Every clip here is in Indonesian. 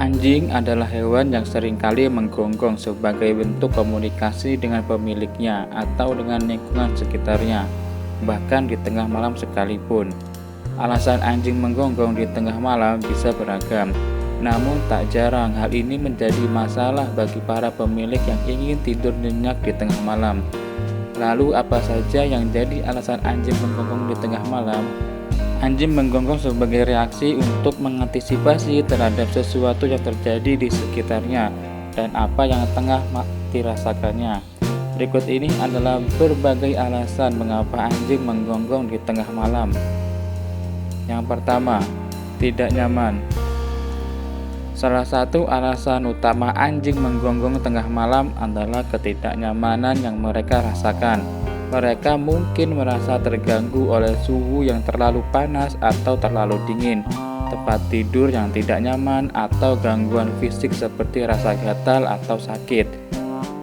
Anjing adalah hewan yang seringkali menggonggong sebagai bentuk komunikasi dengan pemiliknya atau dengan lingkungan sekitarnya, bahkan di tengah malam sekalipun. Alasan anjing menggonggong di tengah malam bisa beragam, namun tak jarang hal ini menjadi masalah bagi para pemilik yang ingin tidur nyenyak di tengah malam. Lalu apa saja yang jadi alasan anjing menggonggong di tengah malam? Anjing menggonggong sebagai reaksi untuk mengantisipasi terhadap sesuatu yang terjadi di sekitarnya dan apa yang tengah dirasakannya. Berikut ini adalah berbagai alasan mengapa anjing menggonggong di tengah malam. Yang pertama, tidak nyaman. Salah satu alasan utama anjing menggonggong tengah malam adalah ketidaknyamanan yang mereka rasakan. Mereka mungkin merasa terganggu oleh suhu yang terlalu panas atau terlalu dingin, tempat tidur yang tidak nyaman, atau gangguan fisik seperti rasa gatal atau sakit.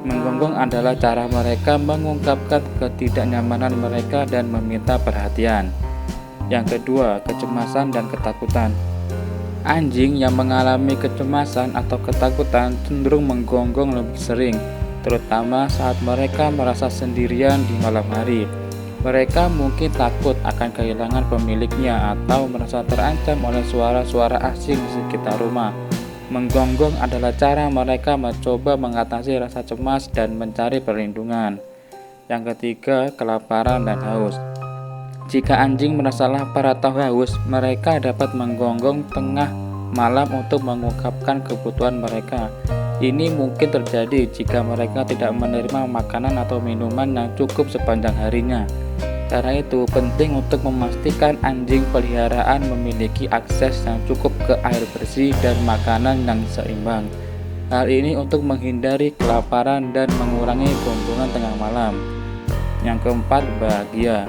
Menggonggong adalah cara mereka mengungkapkan ketidaknyamanan mereka dan meminta perhatian. Yang kedua, kecemasan dan ketakutan. Anjing yang mengalami kecemasan atau ketakutan cenderung menggonggong lebih sering, terutama saat mereka merasa sendirian di malam hari. Mereka mungkin takut akan kehilangan pemiliknya atau merasa terancam oleh suara-suara asing di sekitar rumah. Menggonggong adalah cara mereka mencoba mengatasi rasa cemas dan mencari perlindungan. Yang ketiga, kelaparan dan haus. Jika anjing merasa lapar atau haus, mereka dapat menggonggong tengah malam untuk mengungkapkan kebutuhan mereka. Ini mungkin terjadi jika mereka tidak menerima makanan atau minuman yang cukup sepanjang harinya. Karena itu, penting untuk memastikan anjing peliharaan memiliki akses yang cukup ke air bersih dan makanan yang seimbang. Hal ini untuk menghindari kelaparan dan mengurangi gonggongan tengah malam. Yang keempat, bahagia.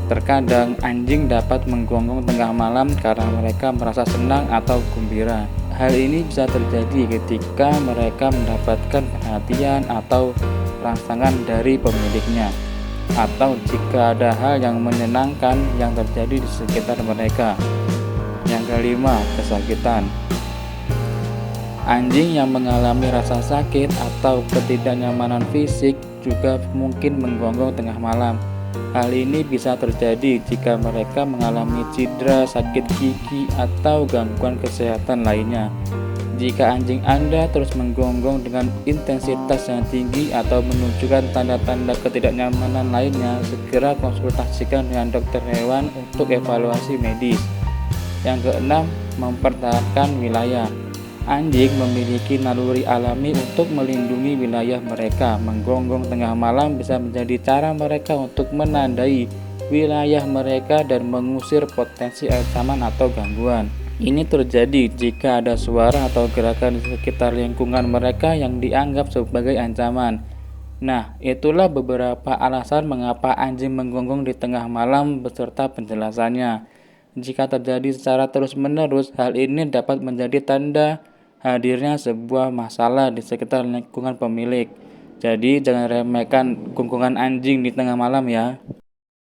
Terkadang anjing dapat menggonggong tengah malam karena mereka merasa senang atau gembira. Hal ini bisa terjadi ketika mereka mendapatkan perhatian atau rangsangan dari pemiliknya, atau jika ada hal yang menyenangkan yang terjadi di sekitar mereka. Yang kelima, kesakitan. Anjing yang mengalami rasa sakit atau ketidaknyamanan fisik juga mungkin menggonggong tengah malam. Hal ini bisa terjadi jika mereka mengalami cedera, sakit gigi, atau gangguan kesehatan lainnya. Jika anjing Anda terus menggonggong dengan intensitas yang tinggi atau menunjukkan tanda-tanda ketidaknyamanan lainnya, segera konsultasikan dengan dokter hewan untuk evaluasi medis. Yang keenam, mempertahankan wilayah. Anjing memiliki naluri alami untuk melindungi wilayah mereka. Menggonggong tengah malam bisa menjadi cara mereka untuk menandai wilayah mereka dan mengusir potensi ancaman atau gangguan. Ini terjadi jika ada suara atau gerakan di sekitar lingkungan mereka yang dianggap sebagai ancaman. Nah, itulah beberapa alasan mengapa anjing menggonggong di tengah malam beserta penjelasannya. Jika terjadi secara terus-menerus, hal ini dapat menjadi tanda hadirnya sebuah masalah di sekitar lingkungan pemilik. Jadi jangan remehkan gonggongan anjing di tengah malam ya.